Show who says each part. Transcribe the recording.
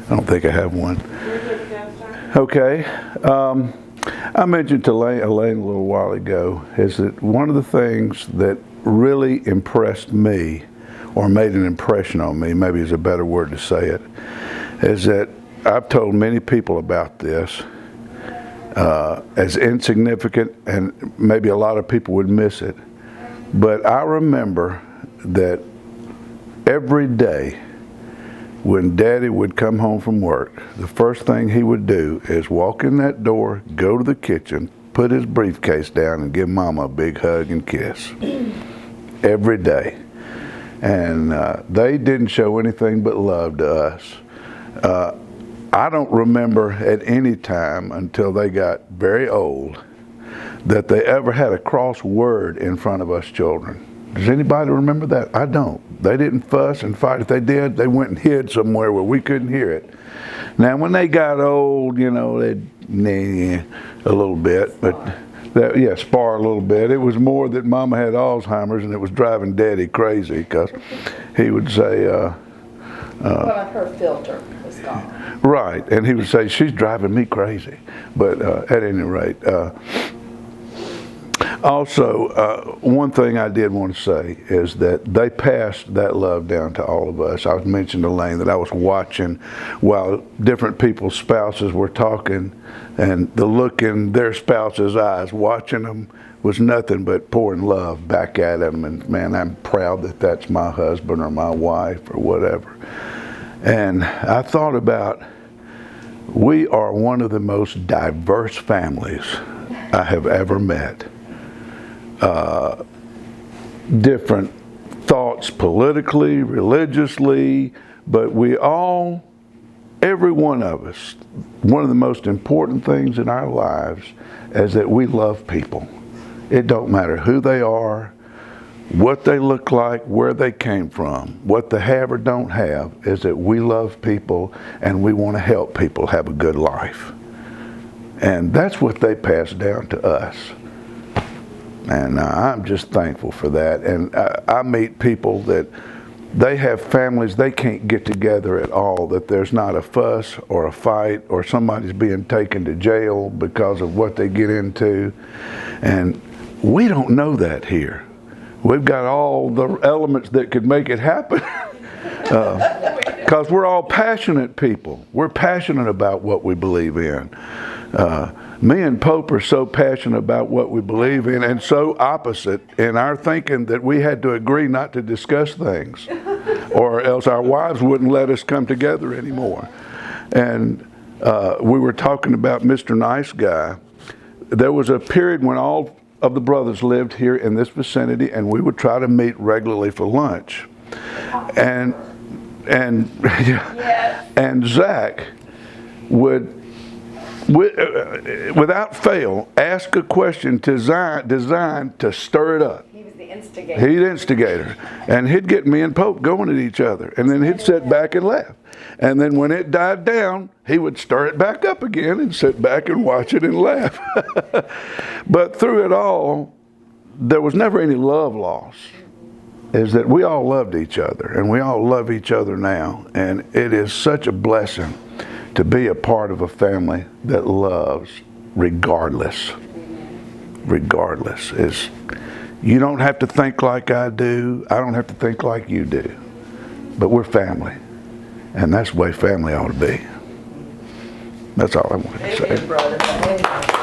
Speaker 1: I don't think I have one. Okay. I mentioned to Elaine a little while ago is that one of the things that really impressed me, or made an impression on me, maybe is a better word to say it, is that I've told many people about this as insignificant, and maybe a lot of people would miss it. But I remember that every day when Daddy would come home from work, the first thing he would do is walk in that door, go to the kitchen, put his briefcase down, and give Mama a big hug and kiss. Every day. And they didn't show anything but love to us. I don't remember at any time until they got very old that they ever had a cross word in front of us children. Does anybody remember that? I don't. They didn't fuss and fight. If they did, they went and hid somewhere where we couldn't hear it. Now, when they got old, you know, they'd a little bit, but spar a little bit. It was more that Mama had Alzheimer's, and it was driving Daddy crazy because he would say,
Speaker 2: well, her filter was gone.
Speaker 1: Right, and he would say, she's driving me crazy. But at any rate, also, one thing I did want to say is that they passed that love down to all of us. I was mentioning to Elaine that I was watching while different people's spouses were talking, and the look in their spouses' eyes, watching them, was nothing but pouring love back at them. And man, I'm proud that that's my husband or my wife or whatever. And I thought about, we are one of the most diverse families I have ever met. Different thoughts politically, religiously, but we all, every one of us, one of the most important things in our lives is that we love people. It don't matter who they are, what they look like, where they came from, what they have or don't have, is that we love people and we want to help people have a good life. And that's what they passed down to us. And I'm just thankful for that. And I meet people that they have families they can't get together at all, that there's not a fuss or a fight or somebody's being taken to jail because of what they get into. And we don't know that here. We've got all the elements that could make it happen because we're all passionate people. We're passionate about what we believe in. Me and Pope are so passionate about what we believe in and so opposite in our thinking that we had to agree not to discuss things or else our wives wouldn't let us come together anymore. And we were talking about Mr. Nice Guy. There was a period when all of the brothers lived here in this vicinity, and we would try to meet regularly for lunch. And Zach would, without fail, ask a question designed to stir it up.
Speaker 2: He was the instigator.
Speaker 1: He's the instigator. And he'd get me and Pope going at each other. And then he'd sit back and laugh. And then when it died down, he would stir it back up again and sit back and watch it and laugh. But through it all, there was never any love lost. Is that we all loved each other, and we all love each other now. And it is such a blessing to be a part of a family that loves regardless. Regardless. You don't have to think like I do. I don't have to think like you do. But we're family. And that's the way family ought to be. That's all I wanted to say.
Speaker 2: Amen, brother. Amen.